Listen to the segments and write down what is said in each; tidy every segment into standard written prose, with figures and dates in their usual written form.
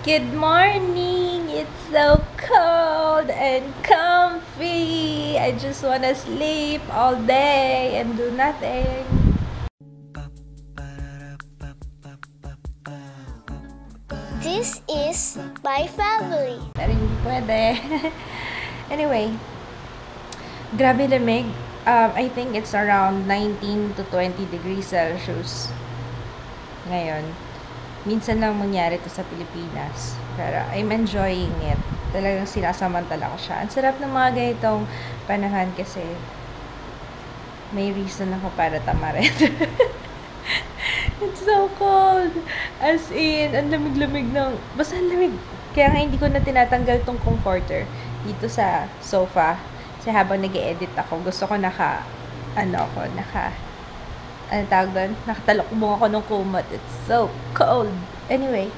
Good morning! It's so cold and comfy. I just wanna sleep all day and do nothing. This is my family. Pero hindi pwede. Anyway, grabe lamig. I think it's around 19 to 20 degrees Celsius ngayon. Minsan lang mangyari to sa Pilipinas. Pero I'm enjoying it. Talagang sinasamantala ko siya. Ang sarap ng mga ganitong panahon kasi may reason ako para tamarin. It's so cold. As in, ang lamig-lamig ng... Basta ang lamig. Kaya nga hindi ko na tinatanggal tong comforter dito sa sofa. Kasi habang nag-e-edit ako, gusto ko ano tawag doon? Nakatalokbong ako ng kumot. It's so cold. Anyway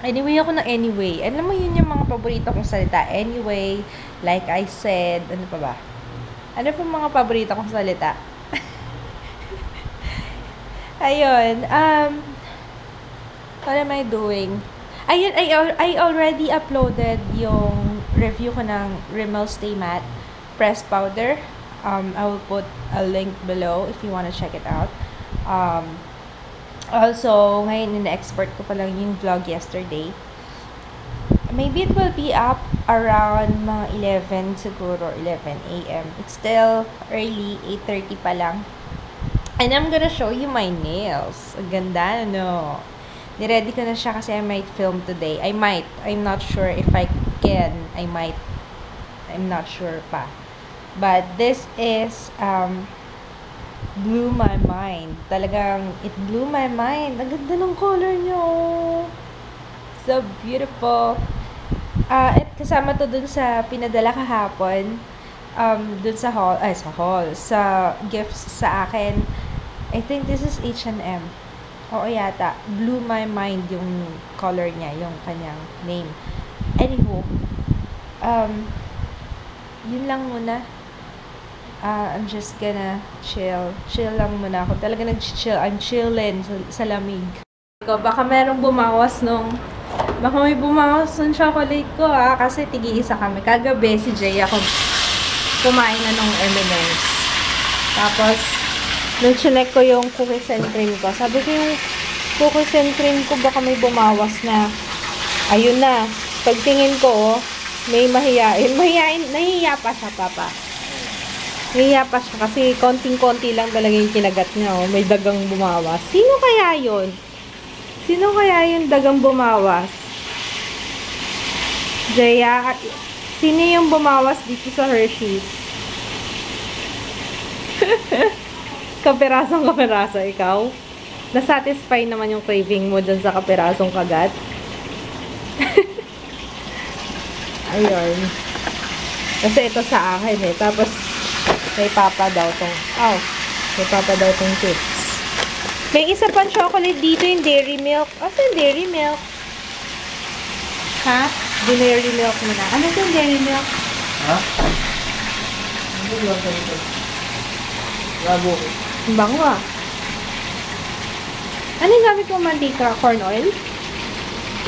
ako ng anyway. Alam mo yun yung mga paborito kong salita. Anyway, like I said, ano pa ba? Ano pa mga paborito kong salita? Ayun, what am I doing? Ayun, I already uploaded yung review ko ng Rimmel Stay Matte Press Powder. I will put a link below if you want to check it out. Also, ngayon in-export ko pa lang yung vlog yesterday. Maybe it will be up around mga 11 siguro, 11 a.m. It's still early, 8:30 pa lang. And I'm gonna show you my nails. Ang ganda, no? Niready ko na siya kasi I might film today. I'm not sure if I can. I'm not sure pa. But this is, blew my mind. Talagang, it blew my mind. Ang ganda ng color nyo. So beautiful. At kasama to dun sa pinadala kahapon. Dun sa sa gifts sa akin. I think this is H&M. Oo yata. Blew my mind yung color niya, yung kanyang name. Anywho, yun lang muna. I'm just gonna chill. Chill lang muna ako. Talaga nag-chill. I'm chillin' sa lamig. Baka may bumawas nung chocolate ko kasi tig-iisa kami. Kagabi si Jay ako kumain na nung M&M's. Tapos, nung chinek ko yung cookies and cream ko, sabi ko yung cookies and cream ko baka may bumawas na. Ayun na. Pagtingin ko, may mahiyain. Nahihiya pa siya, Papa. Nahiya pa siya kasi konting-konti lang talaga yung kinagat niya. Oh. May dagang bumawas. Sino kaya yun? Sino kaya yung dagang bumawas? Jaya, sino yung bumawas dito sa Hershey's? Kapirasong-kapiraso, ikaw? Nasatisfy naman yung craving mo dun sa kapirasong kagat? Ayun. Kasi ito sa akin eh. Tapos, may papa daw tong chips. May isa pang chocolate dito, yung dairy milk. Asan dairy milk? Ha? Dairy milk mo na. Ano yung dairy milk? Ha? Ano yung ito? Labo. Bango ah. Ano yung gamit mo mantika? Corn oil?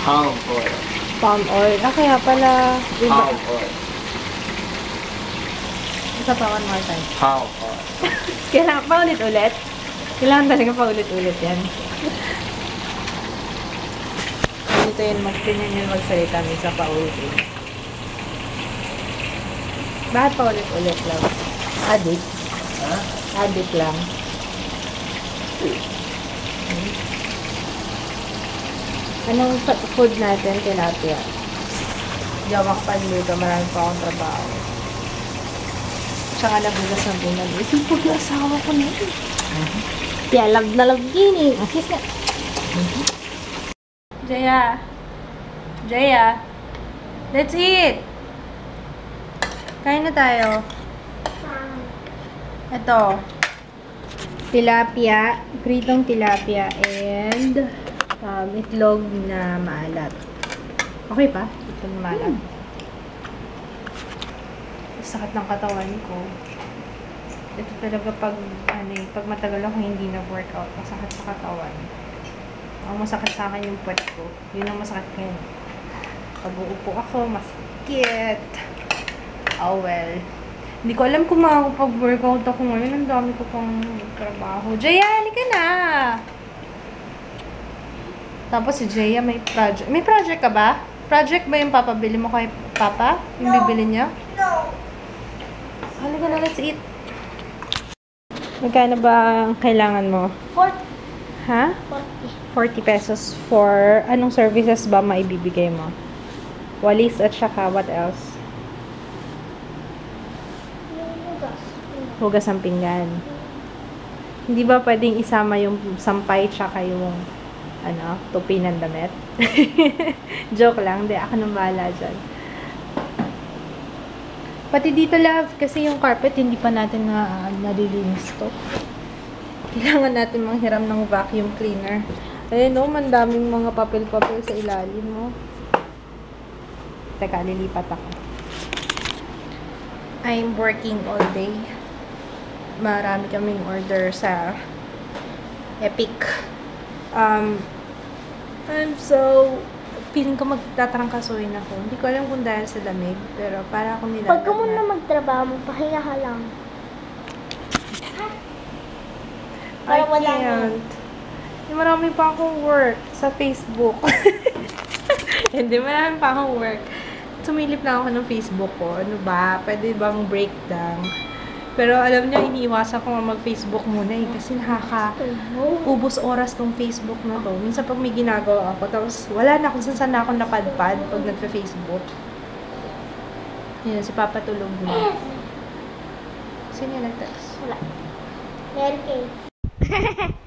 Palm oil. Palm oil. Kaya pala... Palm oil. Isa pa, one more time. Palm oil. Kailangan pa ulit-ulit? Kailangan talaga pa ulit-ulit yan. Ito yun, magtinyan yung magsalita. Minsan pa ulit-ulit. Bakit pa ulit-ulit lang? Addict? Ha? Addict lang. Anong food natin? Tilapia. Jawak panluto. Marami pa akong trabaho. Tsaka nabugas ng bunal. Ito po yung asawa ko na ito. Kaya lag na lag yun eh. Kiss na. Jaya. Let's eat. Kain na tayo. Ito. Tilapia. Pritong tilapia. And itlog na maalat. Okay pa? Itlog na maalat. Sakit ng katawan ko. Ito talaga pag matagal ako hindi na-workout, masakit sa katawan. Ang masakit sa akin yung puwet ko. Yun ang masakit ngayon. Pag uupo ako, masakit. Oh well. Hindi ko alam kung makakapag-workout ako ngayon. Ang dami ko pang trabaho. Jaya, halika na! Tapos si Jaya may project. May project ka ba? Project ba yung papabili mo kay Papa? Yung bibili niya? No. Halika na, let's eat. Magkano ba ang kailangan mo? 40. Ha? 40 pesos for anong services ba maibibigay mo? Walis at saka what else? Hugas ng pinggan. Hindi ba pwedeng isama yung sampay tsaka yung tupi ng damit? Joke lang. Hindi, ako nang bahala dyan. Pati dito, love, kasi yung carpet hindi pa natin nalilinis to. Kailangan natin manghiram ng vacuum cleaner. Ayun, no, mandaming mga papel-papel sa ilalim mo. Teka, lilipat ako. I'm working all day. Marami kaming order sa Epic. Feeling ko magtatrangkasuhin ako. Hindi ko alam kung dahil sa lamig, pero para akong nilalag. Pag ka muna magtrabaho, magpahinga ka lang. I Para wala na. can't. Marami pa akong work sa Facebook. Hindi, marami pa akong work. Sumilip lang ako ng Facebook ko. Ano ba? Pwede bang breakdown? Pero alam niyo, iniiwasan ko nga mag-Facebook muna eh. Kasi ubos oras tong Facebook na to. Minsan pag may ginagawa ako, tapos wala na kung saan na ako napadpad pag nagpa-Facebook. Yan, si Papa tulog na. Sino yung nag-text? Wala. Mary Kay.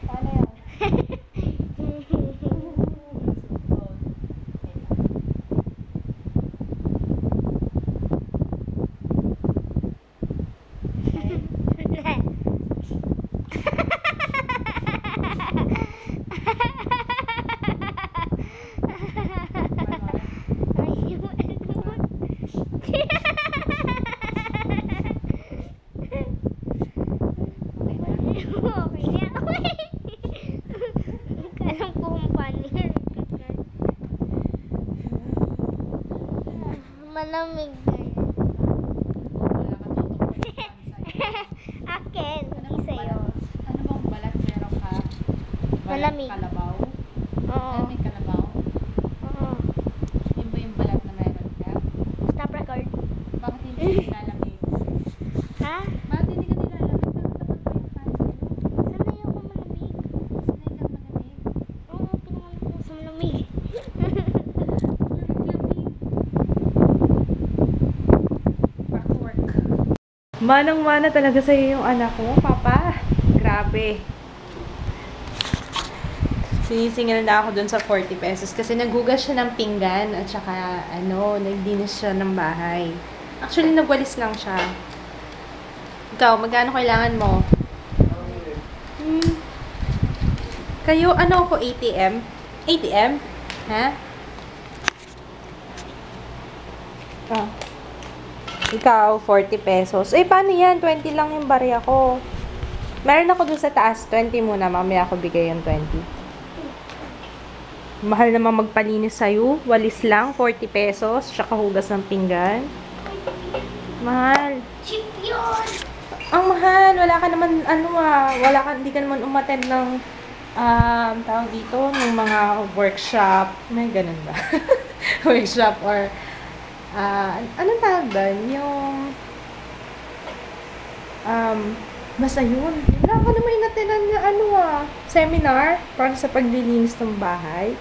Paano yan? Malamig. Akin, hindi sa'yo. Ano bang balat meron ka? Malamig. Kalabaw? Oo. May kalabaw? Oo. Yun ba yung balat na meron ka? Stop record. Bakit hindi ka nilalamig? Ha? Bakit hindi ka nilalamig? Nagtapat pa yung fan sa'yo. Sanay ako malamig. Sanay kang malamig. Oo, pinangalan ko sa malamig. Back to work. Manang-mana talaga sa'yo yung anak ko, Papa. Grabe. Sinisingil na ako dun sa 40 pesos kasi naghugas siya ng pinggan at saka nagdinis siya ng bahay. Actually, nagwalis lang siya. Ikaw, magkano kailangan mo? Kayo, ako, ATM? ATM? Ha? Ah. Ikaw, 40 pesos. Eh, paano yan? 20 lang yung barya ko. Meron ako dun sa taas. 20 muna. Mamaya ako bigay yung 20. Mahal naman magpalinis sa'yo. Walis lang, 40 pesos. Tsaka hugas ng pinggan. Mahal. Cheap yun! Ang mahal. Wala ka naman, hindi ka naman umattend ng, tawag dito, ng mga workshop. May ganun ba? Workshop or, anong tawag doon? Yung, basta yun. Wala ka naman inattend na, seminar para sa paglilinis ng bahay.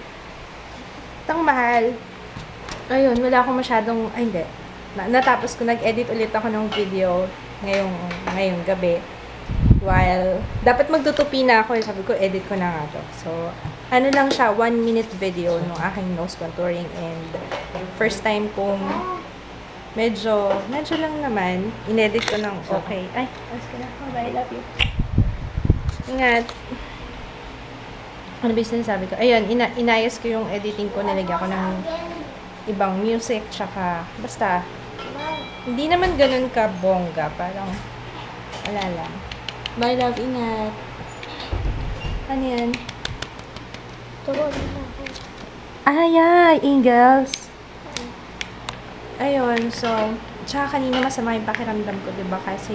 Tang mahal. Ayun, wala akong masyadong, hindi. Natapos ko, nag-edit ulit ako ng video ngayong gabi. While, dapat magtutupi na ako. Sabi ko, edit ko na nga to. So, lang siya, 1-minute video ng aking nose contouring. And, first time kong medyo lang naman, inedit ko ng okay. Ay, alas ka na. Bye, love you. Ingat. Ano ba yung sinasabi ko? Ayun, inayos ko yung editing ko. Nilagyan ko ng ibang music, tsaka, basta, hindi naman ganun ka bongga. Parang, wala lang. Bye, love. Ingat. Ano yan? Tawag na ako. Ay, Ingles. Ayun, so, tsaka kanina masama yung pakiramdam ko, diba? Kasi,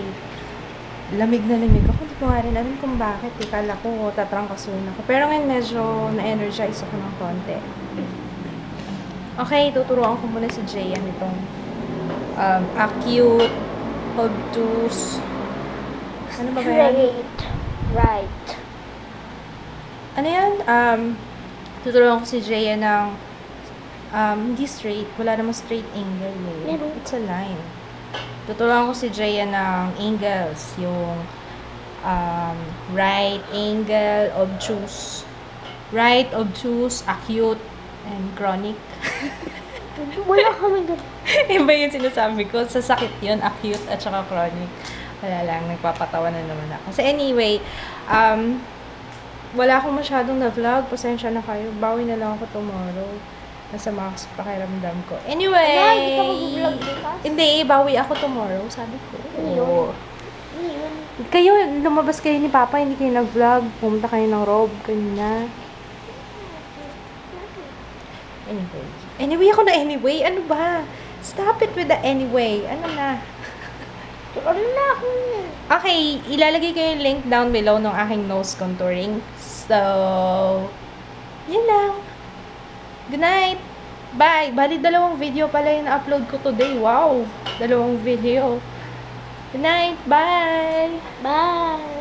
lamig na lamig ako. Hindi ko nga rin alam kung bakit. Kala ko, tatrangkasuin ako. Pero ngayon, medyo na-energize ako ng konti. Okay, tuturuan ko muna si Jay nitong acute, obtuse, ano ba ba yan? Right. Ano yan? Tuturuan ko si Jay ng hindi straight. Wala namang straight angle. Eh. Meron. It's a line. Tuturuan ko si Jay ng angles. Yung right angle, obtuse. Right, obtuse, acute, and chronic. Wala kami ganun. Iba yung sinasabi ko. Sa sakit yun, acute at saka chronic. Wala lang, nagpapatawa na naman ako. So anyway, wala akong masyadong na-vlog. Pasensya na kayo. Bawi na lang ako tomorrow. Masama ako sa pakiramdam ko. Anyway! Wala, hindi ka mag-vlog bukas? Hindi, bawi ako tomorrow. Sabi ko. Ano yun? Ano yun? Kayo, lumabas kayo ni Papa, hindi kayo nag-vlog. Pumunta kayo ng Rob kanina. Anyway ako na anyway. Ano ba? Stop it with the anyway. Ano na? Ano na ako yun? Okay, ilalagay ko yung link down below ng aking nose contouring. So, yun lang. Good night! Bye! Bali, 2 video pala yung na-upload ko today. Wow! 2 video. Good night! Bye! Bye!